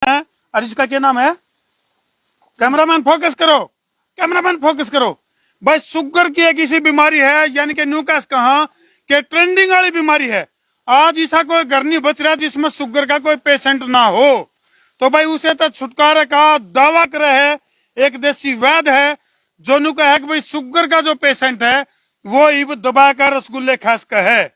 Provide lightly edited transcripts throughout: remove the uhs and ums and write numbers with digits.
है और इसका क्या नाम है? कैमरामैन फोकस करो, कैमरामैन फोकस करो भाई। शुगर की एक ऐसी बीमारी है यानी कि न्यूकास कहा कि ट्रेंडिंग वाली बीमारी है। आज ऐसा कोई घर नहीं बच रहा जिसमें शुगर का कोई पेशेंट ना हो। तो भाई उसे तो छुटकारे का दावा करे है एक देसी वैद्य है जो नु कहे कि भाई शुगर का जो पेशेंट है वो इब दबाकर रसगुल्ले खास का है।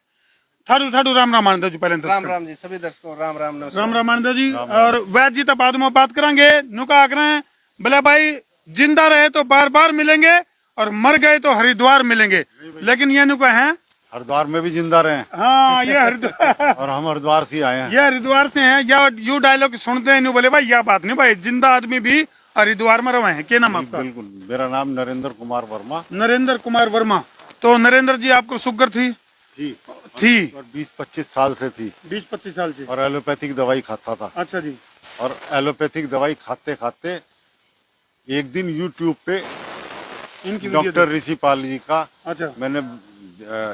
ठाडू ठाडू राम राम आनंद जी। पहले राम राम जी, सभी दर्शकों राम राम नमस्कार। राम राम आनंद जी। और वैद्य जी तो बाद में बात करेंगे। नुका आकर बोले भाई जिंदा रहे तो बार बार मिलेंगे और मर गए तो हरिद्वार मिलेंगे, लेकिन ये नुका है हरिद्वार में भी जिंदा रहे हैं। हाँ ये हरिद्वार और हम हरिद्वार से आए हैं। ये हरिद्वार से हैं या यू डायलॉग सुनते हैं बोले भाई यह बात नहीं भाई, जिंदा आदमी भी हरिद्वार में रहे हैं। क्या नाम आपका? बिल्कुल, मेरा नाम नरेंद्र कुमार वर्मा। नरेंद्र कुमार वर्मा। तो नरेंद्र जी आपको शुगर थी? थी और 20-25 साल से थी। 20-25 साल से। और एलोपैथिक दवाई खाता था। अच्छा जी। और एलोपैथिक दवाई खाते खाते एक दिन यूट्यूब पे इनकी डॉक्टर ऋषिपाल जी का अच्छा मैंने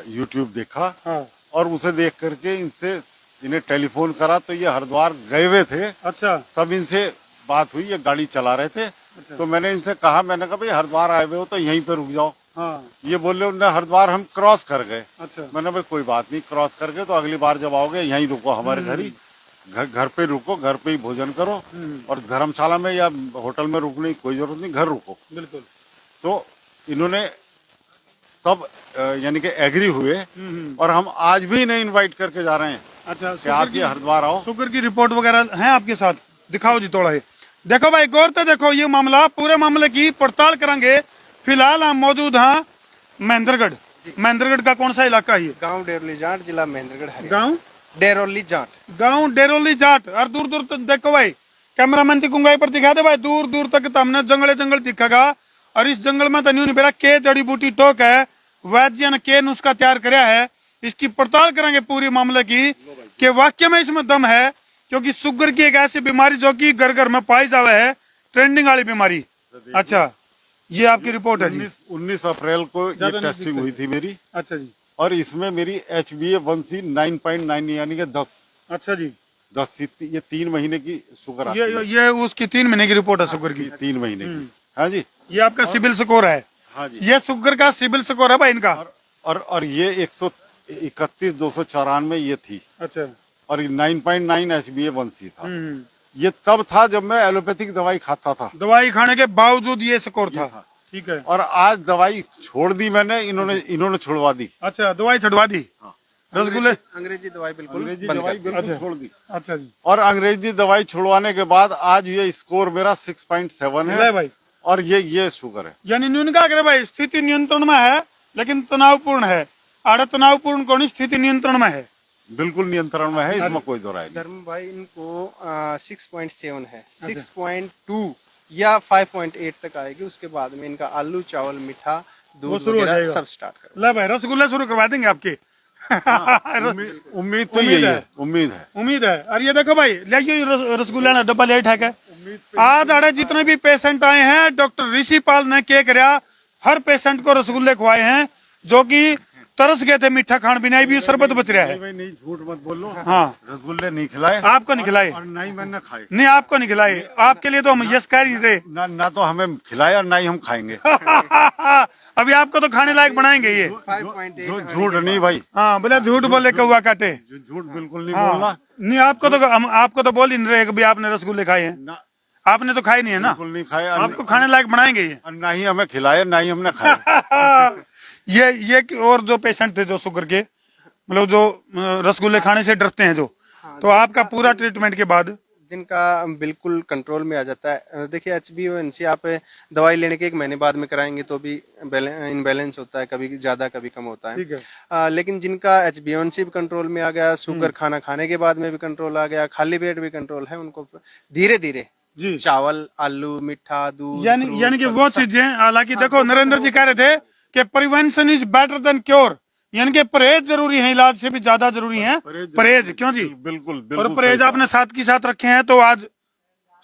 यूट्यूब देखा। हाँ और उसे देख करके इन्हें टेलीफोन करा तो ये हरिद्वार गए हुए थे। अच्छा तब इनसे बात हुई, ये गाड़ी चला रहे थे। तो मैंने इनसे कहा, मैंने कहा भाई हरिद्वार आए हुए हो तो यहीं पे रुक जाओ। हाँ ये बोले उन्हें हरिद्वार हम क्रॉस कर गए। अच्छा मैंने भाई कोई बात नहीं, क्रॉस कर गए तो अगली बार जब आओगे यहीं रुको हमारे घर ही, घर पे रुको, घर पे ही भोजन करो। और धर्मशाला में या होटल में रुकने की कोई जरूरत नहीं, घर रुको। बिल्कुल। तो इन्होंने तब यानी कि एग्री हुए। और हम आज भी इन्हें इनवाइट करके जा रहे हैं अच्छा कि आप ये हरिद्वार आओ। शुगर की रिपोर्ट वगैरह है आपके साथ? दिखाओ जी थोड़ा ही। देखो भाई गौर से देखो, ये मामला पूरे मामले की पड़ताल करेंगे। फिलहाल हम मौजूद हैं महेंद्रगढ़। महेंद्रगढ़ का कौन सा इलाका है ये? गांव डेरोली जाट, जिला महेंद्रगढ़, हरियाणा। गांव डेरोली जाट, गांव डेरोली जाट। और दूर दूर तक देखो भाई, कैमरामैन की गुंगाई पर दिखा दे भाई, दूर दूर तक तो हमने जंगल जंगल दिखेगा। और इस जंगल में तो न्यू बेरा के जड़ी बूटी टोक है, वैद्य ने के नुस्खा तैयार कराया है। इसकी पड़ताल करेंगे पूरी मामले की कि वाकई में इसमें दम है, क्योंकि शुगर की एक ऐसी बीमारी जो कि घर घर में पाई जावे है, ट्रेंडिंग वाली बीमारी। अच्छा ये आपकी रिपोर्ट है जी। 19 अप्रैल को ये टेस्टिंग हुई थी मेरी। अच्छा जी। और इसमें मेरी HbA1c 9.9 यानी कि 10। अच्छा जी। 10 थी। ये 3 महीने की शुगर आती है। ये उसकी 3 महीने की रिपोर्ट है शुगर की। 3 महीने की। हाँ जी। ये आपका सिबिल स्कोर है? हाँ जी। ये शुगर का सिबिल स्कोर है भाई इनका। और ये 131,294 ये थी। अच्छा। और 9.9 HbA1c था। ये तब था जब मैं एलोपैथिक दवाई खाता था। दवाई खाने के बावजूद ये स्कोर था। ठीक है। और आज दवाई छोड़ दी मैंने, इन्होंने छुड़वा दी। अच्छा दवाई छुड़वा दी। रसगुल्ले अंग्रेजी दवाई बिल्कुल अंग्रेजी बंद दवाई कर दी। बिल्कुल अच्छा। छोड़ दी। अच्छा जी। और अंग्रेजी दवाई छुड़वाने के बाद आज ये स्कोर मेरा 6.7 ले है। भाई, और ये शुगर है। यानी न्यून का करे भाई, स्थिति नियंत्रण में है लेकिन तनावपूर्ण है। आड़े तनावपूर्ण कौन, स्थिति नियंत्रण में है। बिल्कुल नियंत्रण में है, इसमें कोई दो राय नहीं। धर्म भाई इनको 6.7 है। 6.2 या 5.8 तक आएगी। उसके बाद में इनका आलू चावल मीठा दूध शुरू हो वगैरह जाएगा। सब स्टार्ट कर। ले भाई रसगुल्ले शुरू करवा देंगे आपके। उम्मीद तो यही है। उम्मीद है। और ये देखो भाई ले रसगुल्ला ना डब्बा ले है। आज आड़े जितने भी पेशेंट आए हैं डॉक्टर ऋषिपाल ने क्या कराया, हर पेशेंट को रसगुल्ले खुआए हैं जो कि तरस गए थे मीठा खान बिना, भी शरबत बच रहा है। नहीं झूठ मत बोलो। हाँ रसगुल्ले नहीं खिलाए। आपको नहीं खिलाए? और ना ही मैंने खाए। नहीं आपको नहीं खिलाए, आपके लिए तो हम यस कह ही रहे। ना तो हमें खिलाए और ना ही हम खाएंगे। अभी आपको तो खाने लायक बनाएंगे ये। 5.8 झूठ नहीं भाई। हाँ बोले झूठ बोले कौआ काटे। झूठ बिल्कुल नहीं हाँ। बोलना। नहीं आपको तो बोल ही नहीं रहे कि आपने रसगुल्ले खाए हैं। ना आपने तो खाए नहीं है ना। बिल्कुल नहीं खाए। आपको खाने लायक बनाएंगे ये। और ना ही हमें खिलाए, ना ही हमने खाए। ये और जो पेशेंट थे जो शुगर के, मतलब जो रसगुल्ले खाने से डरते हैं जो, तो आपका पूरा ट्रीटमेंट के बाद जिनका बिल्कुल कंट्रोल में आ जाता है। देखिए HbA1c आप दवाई लेने के 1 महीने बाद में कराएंगे तो भी इनबैलेंस होता है, कभी ज्यादा कभी कम होता है। ठीक है। लेकिन जिनका HbA1c भी कंट्रोल में आ गया, शुगर खाना खाने के बाद में भी कंट्रोल आ गया, खाली पेट भी कंट्रोल है, उनको धीरे धीरे जी चावल आलू मीठा दूध यानी कि वो चीजें, हालांकि देखो नरेंद्र जी कह रहे थे कि prevention is better than cure, यानी कि परहेज जरूरी है, इलाज से भी ज्यादा जरूरी है परहेज। क्यों जी? बिल्कुल और परहेज आपने साथ की साथ रखे हैं तो आज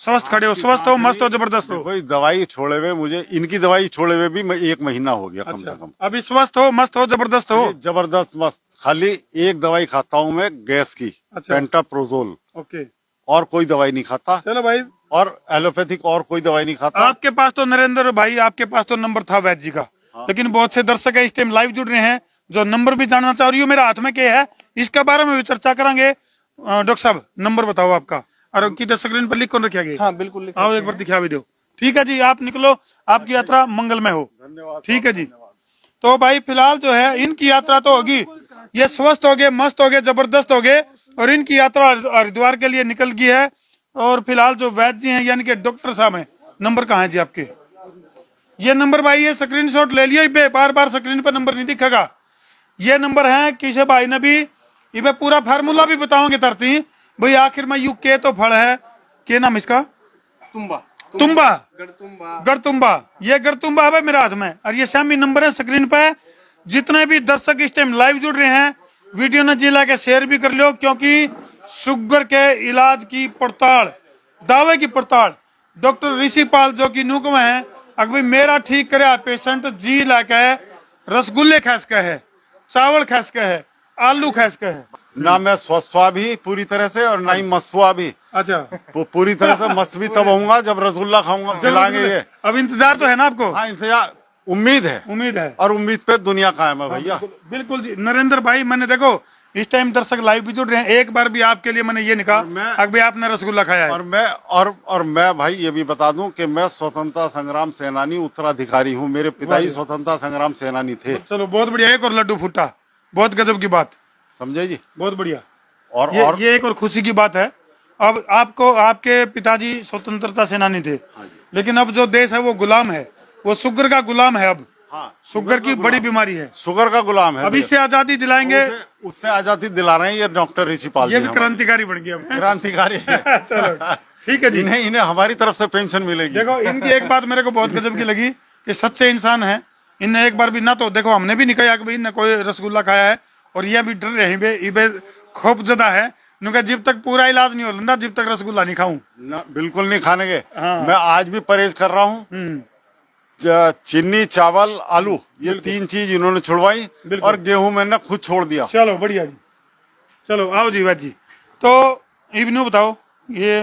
स्वस्थ खड़े हो, स्वस्थ हो, मस्त हो, जबरदस्त हो। कोई दवाई छोड़े हुए, मुझे इनकी दवाई छोड़े हुए भी 1 महीना हो गया कम से कम। अभी स्वस्थ हो, मस्त हो, जबरदस्त हो। जबरदस्त मस्त। खाली एक दवाई खाता हूँ मैं गैस की, पेंटाप्रोजोल। ओके। और कोई दवाई नहीं खाता, चलो भाई, और एलोपैथिक और कोई दवाई नहीं खाता। आपके पास तो नरेंद्र भाई, आपके पास तो नंबर था वैद्य जी का, लेकिन बहुत से दर्शक है इस टाइम लाइव जुड़ रहे हैं जो नंबर भी जानना चाह रही हो। मेरे हाथ में क्या है, इसके बारे में भी चर्चा करेंगे। डॉक्टर साहब, नंबर बताओ आपका, और किधर स्क्रीन पर लिख कर रखा गया? हाँ बिल्कुल लिख आओ सकते एक बार हैं। दिखा भी दो। ठीक है जी, आप निकलो, आपकी यात्रा मंगलमय हो। धन्यवाद। ठीक है जी। तो भाई फिलहाल जो है इनकी यात्रा तो होगी, ये स्वस्थ हो गए, मस्त हो गए, जबरदस्त हो गए, और इनकी यात्रा हरिद्वार के लिए निकल गई है। और फिलहाल जो वैद्य जी हैं यानी कि डॉक्टर साहब हैं, नंबर कहाँ है जी आपके? ये नंबर भाई, ये स्क्रीनशॉट ले लियो, इबे बार बार स्क्रीन पर नंबर नहीं दिखेगा। ये नंबर है, किसे भाई ने भी इबे पूरा फार्मूला भी बताओगे तरती भाई। आखिर में यू के तो फल है, के नाम इसका? तुम्बा, तुम्बा, गढ़तुम्बा। गढ़तुम्बा। ये गढ़तुम्बा है भाई मेरे हाथ में, और ये सेमी नंबर है स्क्रीन पे। जितने भी दर्शक इस टाइम लाइव जुड़ रहे हैं, वीडियो ने जिला के शेयर भी कर लो, क्योंकि शुगर के इलाज की पड़ताल, दावे की पड़ताल डॉक्टर ऋषिपाल जो की नुक में है। अगर भाई मेरा ठीक करे पेशेंट जी लाके रसगुल्ले खैस के है, चावल खैस के है, आलू खैस के है। ना मैं स्वस्थ हुआ भी पूरी तरह से, और ना ही मस्त हुआ भी। अच्छा, पूरी तरह से मस्त भी तब होऊंगा जब रसगुल्ला खाऊंगा, खिलाएंगे ये। अब इंतजार तो है ना आपको? हाँ, इंतजार, उम्मीद है, उम्मीद है, और उम्मीद पे दुनिया कायम है भैया। बिल्कुल जी। नरेंद्र भाई, मैंने देखो इस टाइम दर्शक लाइव भी जुड़ रहे हैं, एक बार भी आपके लिए मैंने ये नहीं कहा अगर भाई आपने रसगुल्ला खाया है। और मैं भाई ये भी बता दूं कि मैं स्वतंत्रता संग्राम सेनानी उत्तराधिकारी हूँ। मेरे पिताजी स्वतंत्रता संग्राम सेनानी थे। चलो बहुत बढ़िया, एक और लड्डू फूटा, बहुत गजब की बात, समझे जी। बहुत बढ़िया। और ये एक और खुशी की बात है। अब आपको, आपके पिताजी स्वतंत्रता सेनानी थे, लेकिन अब जो देश है वो गुलाम है, वो शुगर का गुलाम है। अब हाँ, शुगर की बड़ी बीमारी है, शुगर का गुलाम है। अब इससे आजादी दिलाएंगे। उससे आजादी दिला रहे हैं ये डॉक्टर ऋषिपाल ये जी भी क्रांतिकारी बन गया, क्रांतिकारी है। चलो ठीक है जी। इन्हें हमारी तरफ से पेंशन मिलेगी। देखो, इनकी एक बात मेरे को बहुत गजब की लगी कि सच्चे इंसान है। इनने एक बार भी ना, तो देखो हमने भी नहीं कहा कि इनने कोई रसगुल्ला खाया है, और ये भी डर रहे हैं, खौफ ज्यादा है। उनका जब तक पूरा इलाज नहीं हो लेना, जब तक रसगुल्ला नहीं खाऊं। बिल्कुल नहीं खाने के। हाँ। मैं आज भी परहेज कर रहा हूँ। चीनी, चावल, आलू, ये 3 चीज इन्होंने छुड़वाई, और गेहूं मैंने खुद छोड़ दिया। चलो बढ़िया जी। चलो आओ जी वैद्य जी। तो इब्नू बताओ, ये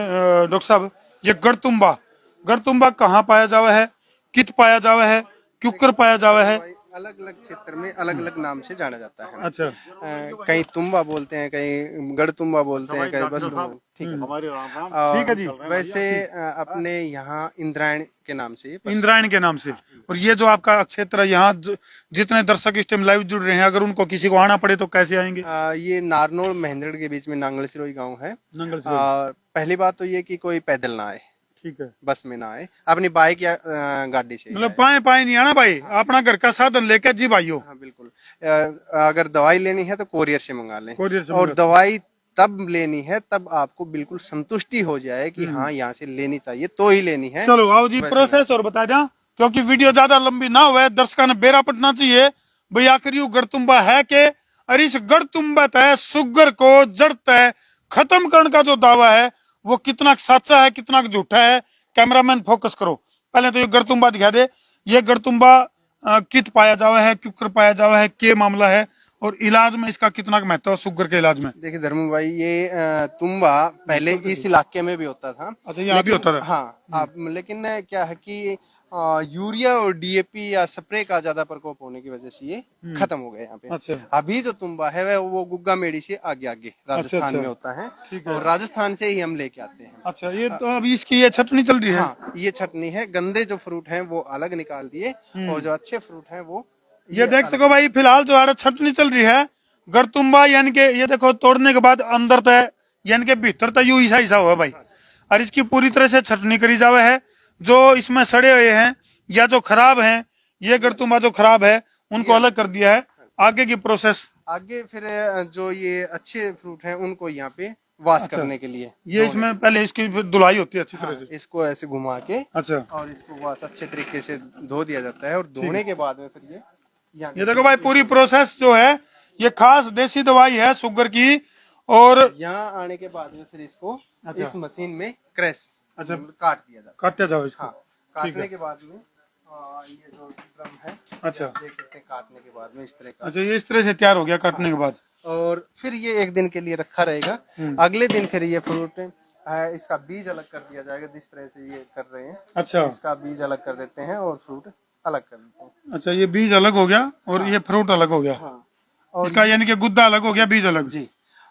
डॉक्टर साहब, ये गढ़तुम्बा कहाँ पाया जावा है, कित पाया जावा है, क्यूकर पाया जावा है? अलग अलग क्षेत्र में अलग अलग नाम से जाना जाता है। अच्छा, कहीं तुम्बा बोलते हैं, कहीं गढ़तुम्बा बोलते हैं, कहीं बस। ठीक है, हमारे राम ठीक है जी। वैसे अपने यहाँ इंद्रायण के नाम से, इंद्रायण के नाम से। और ये जो आपका क्षेत्र है, यहाँ जितने दर्शक इस टाइम लाइव जुड़ रहे हैं, अगर उनको किसी को आना पड़े तो कैसे आएंगे? ये नारनौल महेंद्रगढ़ के बीच में नांगल सिरोही गाँव है। नंगल। पहली बात तो ये कि कोई पैदल ना आए, ठीक है, बस में ना आए, अपनी बाइक या गाड़ी से। मतलब पाए नहीं आना भाई, अपना घर का साधन लेके जी भाइयों। हाँ बिल्कुल। अगर दवाई लेनी है तो कोरियर से मंगा लें, कोरियर से और दवाई तब लेनी है तब आपको बिल्कुल संतुष्टि हो जाए कि हाँ यहाँ से लेनी चाहिए तो ही लेनी है। चलो आओ जी, प्रोसेस और बता दें, क्योंकि वीडियो ज्यादा लंबी ना हुए, दर्शकों ने बेरा पटना चाहिए भाई आखिर यू गढ़तुम्बा है के। और इस गढ़तुम्बा तय शुगर को जड़ तय खत्म करने का जो दावा है वो कितना सच्चा है, कितना झूठा है। कैमरामैन फोकस करो, पहले तो ये गढ़तुम्बा दिखा दे। ये गढ़तुम्बा कित पाया जावा है, क्यूकर पाया जावा है, के मामला है, और इलाज में इसका कितना महत्व है शुगर के इलाज में? देखिए धर्मू भाई, ये तुम्बा पहले इस इलाके में भी होता था। अच्छा, यहाँ भी होता था। हाँ, आप लेकिन क्या है कि यूरिया और डीएपी या स्प्रे का ज्यादा प्रकोप होने की वजह से ये खत्म हो गया यहाँ पे। अच्छा। अभी जो तुम्बा है वो गुग्गा मेड़ी से आगे आगे राजस्थान में होता है, और राजस्थान से ही हम लेके आते हैं। अच्छा, ये तो अभी इसकी ये छटनी चल रही है। हाँ, ये छटनी है। गंदे जो फ्रूट हैं वो अलग निकाल दिए, और जो अच्छे फ्रूट हैं वो ये देख सको भाई। फिलहाल जो है छटनी चल रही है गढ़तुम्बा, यानी कि ये देखो तोड़ने के बाद अंदर तय यानी कि भीतर तय यू ऐसा हुआ भाई, और इसकी पूरी तरह से छटनी करी जावे है। जो इसमें सड़े हुए हैं या जो खराब हैं, ये गढ़तुम्बा जो खराब है उनको अलग कर दिया है। आगे की प्रोसेस, आगे फिर जो ये अच्छे फ्रूट हैं उनको यहाँ पे वॉश करने के लिए, ये इसमें पहले इसकी फिर धुलाई होती है अच्छी तरह से। इसको ऐसे घुमा के, अच्छा, और इसको वॉश अच्छे तरीके से धो दिया जाता है, और धोने के बाद में फिर ये देखो भाई पूरी प्रोसेस जो है, ये खास देसी दवाई है शुगर की। और यहाँ आने के बाद में फिर इसको इस मशीन में क्रैश, अच्छा, काट दिया जाता है। काटा जाओ इसको। हाँ, काटने के बाद में ये जो ड्रम है, अच्छा, देख सकते हैं, काटने के बाद में इस तरह का। अच्छा, ये इस तरह से तैयार हो गया काटने के बाद। और फिर ये एक दिन के लिए रखा रहेगा। अगले दिन फिर ये फ्रूट इसका बीज अलग कर दिया जाएगा, जिस तरह से ये कर रहे हैं। अच्छा इसका बीज अलग कर देते हैं और फ्रूट अलग कर देते हैं। अच्छा, ये बीज अलग हो गया और ये फ्रूट अलग हो गया। हाँ, और इसका यानी कि गुद्दा अलग हो गया, बीज अलग। जी,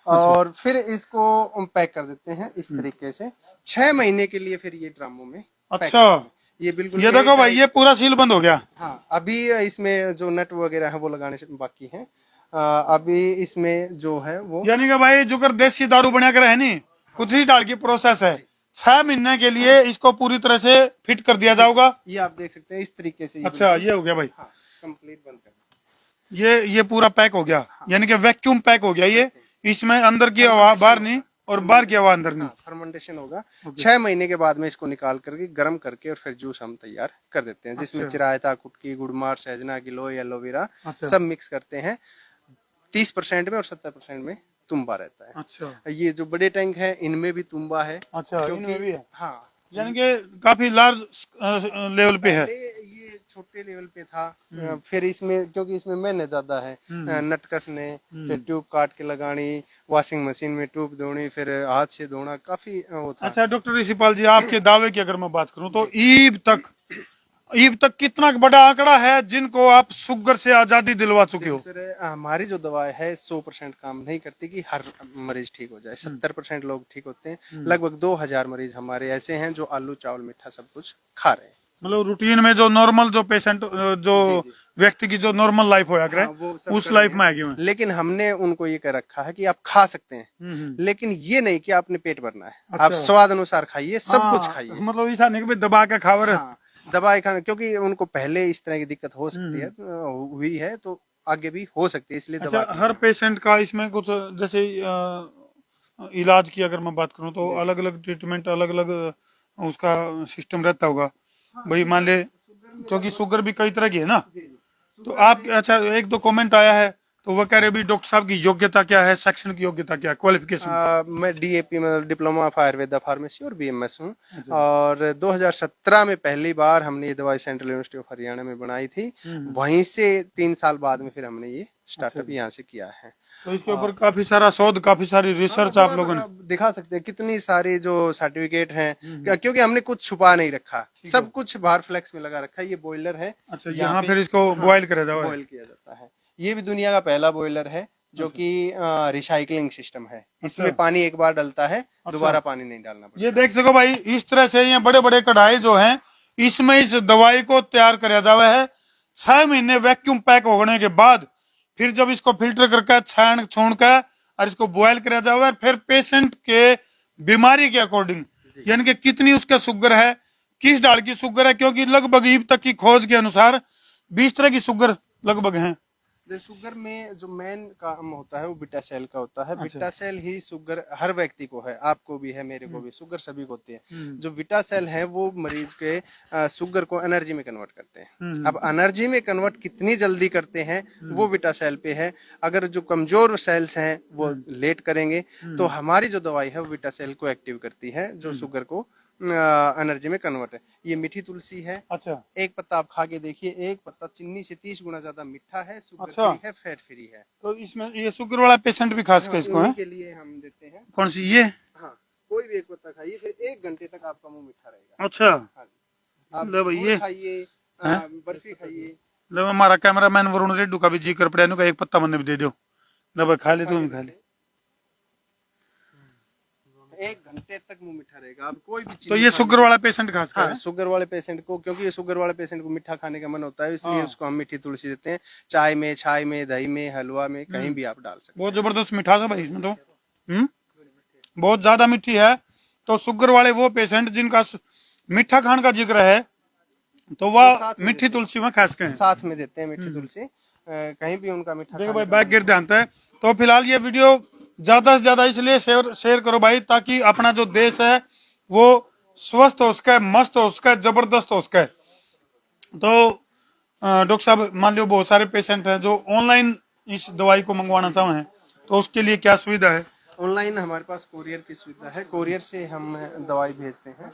और फिर इसको पैक कर देते हैं इस तरीके से 6 महीने के लिए, फिर ये ड्रामों में पैक अच्छा, करते हैं। ये बिल्कुल ये देखो भाई, ये पूरा सील बंद हो गया। हाँ, अभी इसमें जो नट वगैरह है वो लगाने से बाकी है। अभी इसमें जो है वो यानी कि भाई जो कर देसी दारू बना कर है नहीं, कुछ ही डाल की प्रोसेस है। 6 महीने के लिए इसको पूरी तरह से फिट कर दिया जाएगा। ये आप देख सकते हैं इस तरीके से। अच्छा, ये हो गया भाई, हाँ, कंप्लीट बंद कर। ये पूरा पैक हो गया, यानी कि वैक्यूम पैक हो गया ये। इसमें अंदर की हवा बाहर नहीं और बाहर की हवा अंदर नहीं। फर्मेंटेशन होगा 6 महीने के बाद में इसको निकाल करके गर्म करके और फिर जूस हम तैयार कर देते हैं, जिसमें चिरायता, कुटकी, गुड़मार, सहजना, गिलोय, एलोवेरा सब मिक्स करते हैं। 30% में और 70% में तुम्बा रहता है। अच्छा, ये जो बड़े टैंक है इनमें भी तुम्बा है। अच्छा, इनमें भी है। हाँ, यानी कि काफी लार्ज लेवल पे है। पहले ये छोटे लेवल पे था, फिर इसमें क्योंकि इसमें मेहनत ज्यादा है, नट कसने, फिर ट्यूब काट के लगानी, वॉशिंग मशीन में ट्यूब धोनी, फिर हाथ से धोना, काफी वो था। अच्छा डॉक्टर ऋषिपाल जी, आपके दावे की अगर मैं बात करूं तो ईब तक कितना बड़ा आंकड़ा है जिनको आप शुगर से आजादी दिलवा चुके हो? फिर हमारी जो दवा है 100% काम नहीं करती कि हर मरीज ठीक हो जाए। 70% लोग ठीक होते हैं। लगभग 2000 मरीज हमारे ऐसे हैं जो आलू, चावल, मीठा सब कुछ खा रहे हैं। मतलब रूटीन में जो नॉर्मल जो पेशेंट जो व्यक्ति की जो नॉर्मल लाइफ होया करे, वो सब उस लाइफ में आएगी मैं। लेकिन हमने उनको ये कह रखा है कि आप खा सकते हैं, लेकिन ये नहीं कि आपने पेट भरना है। अच्छा। आप स्वाद अनुसार खाइए, सब कुछ हाँ, खाइए। मतलब ऐसा नहीं कि भाई दबा के खावर। हाँ, दवाई खाना, क्योंकि उनको पहले इस तरह की दिक्कत हो सकती है, हुई है, तो आगे भी हो सकती है, इसलिए अच्छा, दवा हर पेशेंट का इसमें कुछ जैसे इलाज की अगर मैं बात करूं तो अलग अलग ट्रीटमेंट, अलग अलग उसका सिस्टम रहता होगा भाई। मान ले, क्योंकि शुगर भी कई तरह की है ना, तो आप अच्छा, एक दो कमेंट आया है तो वो कह रहे भी डॉक्टर साहब की योग्यता क्या है, सेक्शन की योग्यता क्या है, क्वालिफिकेशन? मैं डीएपी में डिप्लोमा ऑफ आयुर्वेदा फार्मेसी और बीएमएस हूँ। और 2017 में पहली बार हमने ये दवाई सेंट्रल यूनिवर्सिटी ऑफ हरियाणा में बनाई थी। वहीं से 3 साल बाद में फिर हमने ये स्टार्टअप यहाँ से किया है। तो इसके ऊपर काफी सारा शोध, काफी सारी रिसर्च आप लोगों ने दिखा सकते हैं कितनी सारी जो सर्टिफिकेट हैं, क्योंकि हमने कुछ छुपा नहीं रखा, सब कुछ बाहर फ्लेक्स में लगा रखा है। ये बॉयलर है। अच्छा, यहाँ फिर इसको बॉयल करा जाओ। बॉयल किया जाता है। ये भी दुनिया का पहला बॉयलर है जो कि रिसाइकलिंग सिस्टम है। इसमें पानी एक बार डलता है, दोबारा पानी नहीं डालना पड़ता। ये देख सको भाई, इस तरह से ये बड़े बड़े कढ़ाई जो हैं, इसमें इस दवाई को तैयार कराया जावा है। 6 महीने वैक्यूम पैक होने के बाद फिर जब इसको फिल्टर करके छान छोड़ कर और इसको बॉयल कराया जावा है, फिर पेशेंट के बीमारी के अकॉर्डिंग, यानी कि कितनी उसका शुगर है, किस डाल की शुगर है, क्योंकि लगभग ईब तक की खोज के अनुसार 20 तरह की शुगर लगभग है। शुगर में जो मेन काम होता है वो बीटा सेल का होता है। बीटा सेल ही शुगर हर व्यक्ति को है, आपको भी है, मेरे को भी, शुगर सभी को होती है। जो बीटा सेल है वो मरीज के शुगर को एनर्जी में कन्वर्ट करते हैं। अब एनर्जी में कन्वर्ट कितनी जल्दी करते हैं वो बीटा सेल पे है। अगर जो कमजोर सेल्स हैं वो लेट करेंगे, तो हमारी जो दवाई है वो बीटा सेल को एक्टिव करती है, जो शुगर को एनर्जी में कन्वर्ट है। ये मीठी तुलसी है। अच्छा, एक पत्ता आप खा के देखिए, एक पत्ता चीनी से 30 गुना ज्यादा मीठा है, शुगर फ्री है, फैट फ्री है। तो इसमें ये शुगर वाला पेशेंट भी खास कर इसको है के लिए हम देते हैं। कौन सी ये? हाँ, कोई भी एक पत्ता खाइए, फिर 1 घंटे तक आपका मुंह मीठा रहेगा। अच्छा, हाँ, आप ये खाइए, बर्फी खाइए। लो, हमारा कैमरामैन वरुण रेड्डू का भी जी कर पड़ा का एक पत्ता मैंने भी दे दो ना भाई, खा ले, तुम खा ले। 1 घंटे तक मुंह मीठा रहेगा। आप कोई भी चीज, तो ये शुगर वाला पेशेंट खास कर हाँ, शुगर वाले पेशेंट को, क्योंकि ये शुगर वाले पेशेंट को मीठा खाने का मन होता है, इसलिए उसको हम मीठी तुलसी देते हैं। चाय में, छाय में, दही में, हलवा में, कहीं भी आप डाल सकते हैं। बहुत जबरदस्त मिठास है भाई इसमें तो। बहुत ज्यादा मीठी है। तो शुगर वाले वो पेशेंट जिनका मीठा खाने का जिक्र है, तो वह मीठी तुलसी में खास कर साथ में देते हैं मीठी तुलसी। कहीं भी उनका मीठा देखो भाई, बैक गिर ध्यान है। तो फिलहाल ये वीडियो ज्यादा से ज्यादा इसलिए शेयर करो भाई, ताकि अपना जो देश है वो स्वस्थ हो सके, मस्त हो सके, जबरदस्त हो सके। तो डॉक्टर साहब, मान लो बहुत सारे पेशेंट हैं जो ऑनलाइन इस दवाई को मंगवाना चाहें, तो उसके लिए क्या सुविधा है? ऑनलाइन हमारे पास कोरियर की सुविधा है। कोरियर से हम दवाई भेजते हैं।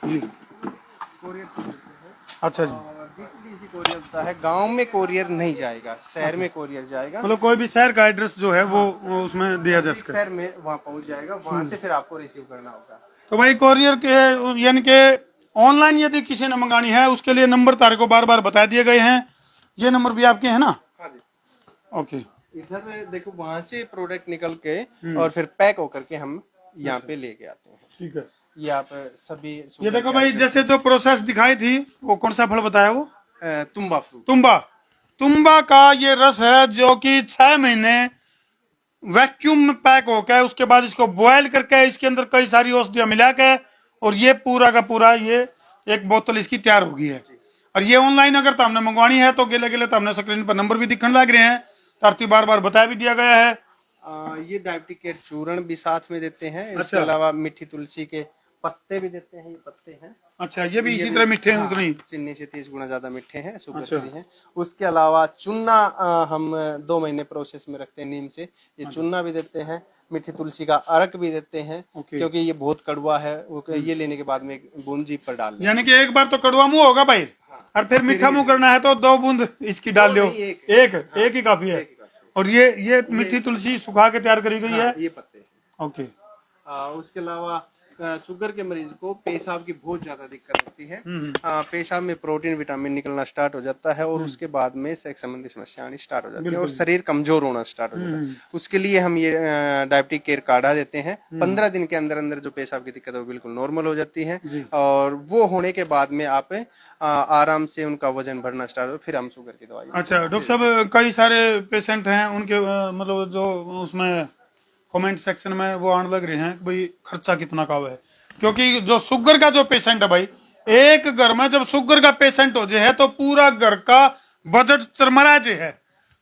जी, कोरियर से भेजते हैं। अच्छा जी। और डीटीडीसी कोरियर होता है, गांव में कोरियर नहीं जाएगा, शहर में कोरियर जाएगा। मतलब कोई भी शहर का एड्रेस जो है वो उसमें दिया जा सकता है। शहर में वहाँ पहुंच जाएगा, वहां से फिर आपको रिसीव करना होगा। तो भाई कोरियर के यानी कि ऑनलाइन यदि किसी ने मंगानी है उसके लिए नंबर तारे को बार बार बता दिए गए हैं। ये नंबर भी आपके हैं ना? हाँ जी। ओके। इधर देखो, वहां से प्रोडक्ट निकल के और फिर पैक होकर के हम यहाँ पे लेके आते हैं। ठीक है। ये आप सभी ये देखो भाई, जैसे जो प्रोसेस दिखाई थी, वो कौन सा फल बताया वो? तुम्बा फ्रूट। तुम्बा का ये रस है जो कि 6 महीने वैक्यूम में पैक होकर उसके बाद इसको बॉयल करके इसके अंदर कई सारी औषधियां मिला के और ये पूरा का पूरा ये एक बोतल इसकी तैयार होगी है। और ये ऑनलाइन अगर तो हमने मंगवानी है तो गेले गेले तो हमने स्क्रीन पर नंबर भी दिखने लग रहे हैं, तरती बार बार बताया भी दिया गया है। ये डायबिटिक केयर चूर्ण भी साथ में देते हैं। इसके अच्छा। अलावा मीठी तुलसी के पत्ते भी देते हैं। ये पत्ते हैं। अच्छा, ये भी इसी तरह मीठे हैं उतने ही? चीनी से 30 गुना ज्यादा मीठे हैं, शुगर अच्छा। फ्री हैं। उसके अलावा चूना हम 2 महीने प्रोसेस में रखते हैं नीम से, ये चूना भी देते हैं। मीठी तुलसी का अर्क भी देते हैं, क्योंकि ये बहुत कड़वा है। ये लेने के बाद में एक बूंद जीभ पर डाल लें। यानी कि एक बार तो कड़वा मुंह होगा भाई, और फिर मीठा मुंह करना है तो 2 बूंद इसकी डाल दो। एक ही काफी है। और ये मीठी तुलसी सुखा के तैयार करी गई है। ये पत्ते। ओके। उसके अलावा शुगर के मरीज को पेशाब की बहुत ज्यादा दिक्कत होती है। पेशाब में प्रोटीन विटामिन निकलना स्टार्ट हो जाता है और उसके बाद में सेक्स संबंधी समस्या आनी स्टार्ट हो जाती है और शरीर कमजोर होना स्टार्ट हो जाता है। उसके लिए हम ये डायबिटिक केयर काढ़ा देते हैं। 15 दिन के अंदर अंदर जो पेशाब की दिक्कत है वो बिल्कुल नॉर्मल हो जाती है और वो होने के बाद में आप आराम से उनका वजन बढ़ना स्टार्ट हो, फिर हम शुगर की दवाई। अच्छा डॉक्टर साहब, कई सारे पेशेंट हैं उनके मतलब जो उसमें कमेंट सेक्शन में वो आने लग रहे हैं कि भाई खर्चा कितना का है, क्योंकि जो शुगर का जो पेशेंट है भाई, एक घर में जब शुगर का पेशेंट हो जाए है तो पूरा घर का बजट चरमरा जे है।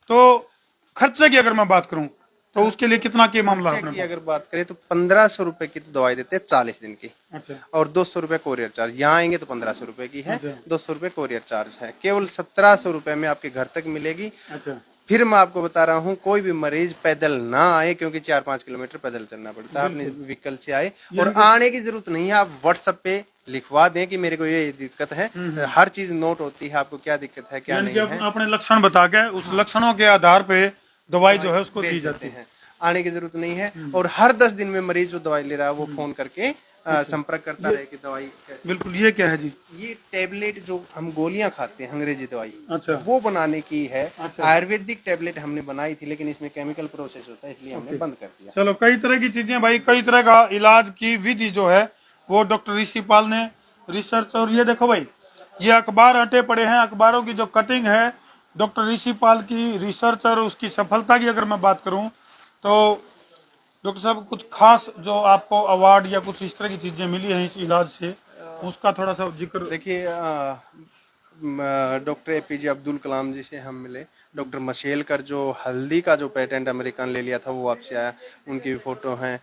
तो खर्चे की अगर मैं बात करूं तो उसके लिए कितना के मामला है? की अगर बात करें तो 1500 रुपए की तो दवाई देते हैं 40 दिन की। अच्छा। और 200 रुपए कोरियर चार्ज। यहाँ आएंगे तो 1500 रुपए की है। 200 रुपए कोरियर चार्ज है। केवल 1700 रुपए में आपके घर तक मिलेगी। अच्छा। फिर मैं आपको बता रहा हूँ, कोई भी मरीज पैदल ना आए, क्योंकि 4-5 किलोमीटर पैदल चलना पड़ता है। अपने व्हीकल से आए और आने की जरूरत नहीं है। आप व्हाट्सएप पे लिखवा दें कि मेरे को ये दिक्कत है। हर चीज नोट होती है, आपको क्या दिक्कत है क्या नहीं है। अपने लक्षण बता के उस लक्षणों के आधार पे दवाई जो है उसको दी जाती है। आने की जरूरत नहीं है। और हर 10 दिन में मरीज जो दवाई ले रहा है वो फोन करके संपर्क करता रहे कि दवाई। बिल्कुल। ये क्या है जी? ये टेबलेट जो हम गोलियां खाते हैं अंग्रेजी दवाई, अच्छा। वो बनाने की है। अच्छा। आयुर्वेदिक टेबलेट हमने बनाई थी, लेकिन इसमें केमिकल प्रोसेस होता है, इसलिए हमने बंद कर दिया। चलो, कई तरह की चीजें भाई, कई तरह का इलाज की विधि जो है वो डॉक्टर ऋषि पाल ने रिसर्च। और ये देखो भाई, ये अखबार हटे पड़े हैं, अखबारों की जो कटिंग है डॉक्टर ऋषि पाल की रिसर्च और उसकी सफलता की अगर मैं बात करूं तो डॉक्टर साहब कुछ खास जो आपको अवार्ड या कुछ इस तरह की चीजें मिली हैं इस इलाज से, उसका थोड़ा सा जिक्र। देखिए, डॉक्टर एपीजे अब्दुल कलाम जी से हम मिले। डॉक्टर मशेलकर जो हल्दी का जो पेटेंट अमेरिकन ले लिया था वो आपसे आया, उनकी भी फोटो हैं।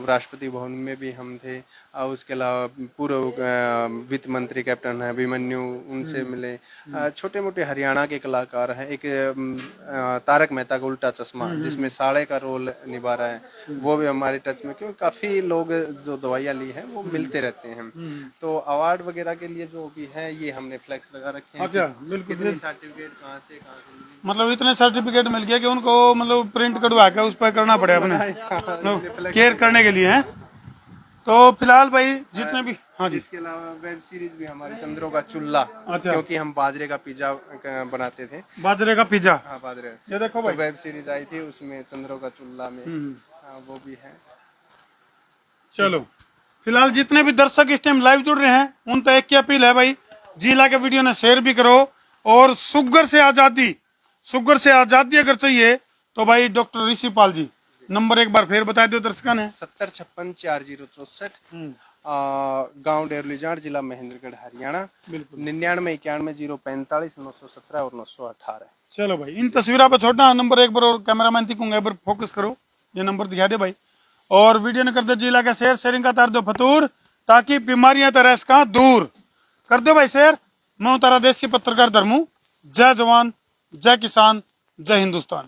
राष्ट्रपति भवन में भी हम थे। उसके अलावा पूर्व वित्त मंत्री कैप्टन है अभिमन्यु, उनसे मिले। छोटे मोटे हरियाणा के कलाकार हैं। एक तारक मेहता का उल्टा चश्मा जिसमें साड़े का रोल निभा रहा है, वो भी हमारे टच में, क्योंकि काफी लोग जो दवाइयाँ ली हैं वो मिलते रहते हैं। तो अवार्ड वगैरह के लिए जो भी है ये हमने फ्लैक्स लगा रखे हैं। अच्छा, बिल्कुल। सर्टिफिकेट कहाँ से मतलब इतने सर्टिफिकेट मिल गया कि उनको मतलब प्रिंट कटवा के उस पर करना पड़े अपने केयर करने के लिए है। तो फिलहाल भाई जितने भी। हाँ जी। इसके अलावा वेब सीरीज भी हमारी चंद्रों का चूल्हा। अच्छा। क्योंकि हम बाजरे का पिज्जा बनाते थे। बाजरे का पिज्जा। हाँ, बाजरे। ये देखो भाई, तो वेब सीरीज आई थी उसमें चंद्रों का चूल्हा में वो भी है। चलो, फिलहाल जितने भी दर्शक इस टाइम लाइव जुड़ रहे हैं उन तक एक की अपील है भाई, जिला के वीडियो ने शेयर भी करो। और शुगर से आजादी अगर चाहिए तो भाई डॉक्टर ऋषि पाल जी, नंबर एक बार फिर बता दो दर्शकों ने। 70564064 गांव डेरलीजाड़, जिला महेंद्रगढ़, हरियाणा। 9991054917 और 918। चलो भाई, इन तस्वीरों पर छोड़ना नंबर एक बार और कैमरामैन थी एक बार फोकस करो, ये नंबर दिखा दे भाई। और वीडियो ने कर दो जिला का शेयर, शेयरिंग का तार दो फतूर, ताकि बीमारियां तरह का दूर कर दो भाई शेयर। मैं तारा देश की पत्रकार धर्मू। जय जवान, जय किसान, जय हिंदुस्तान।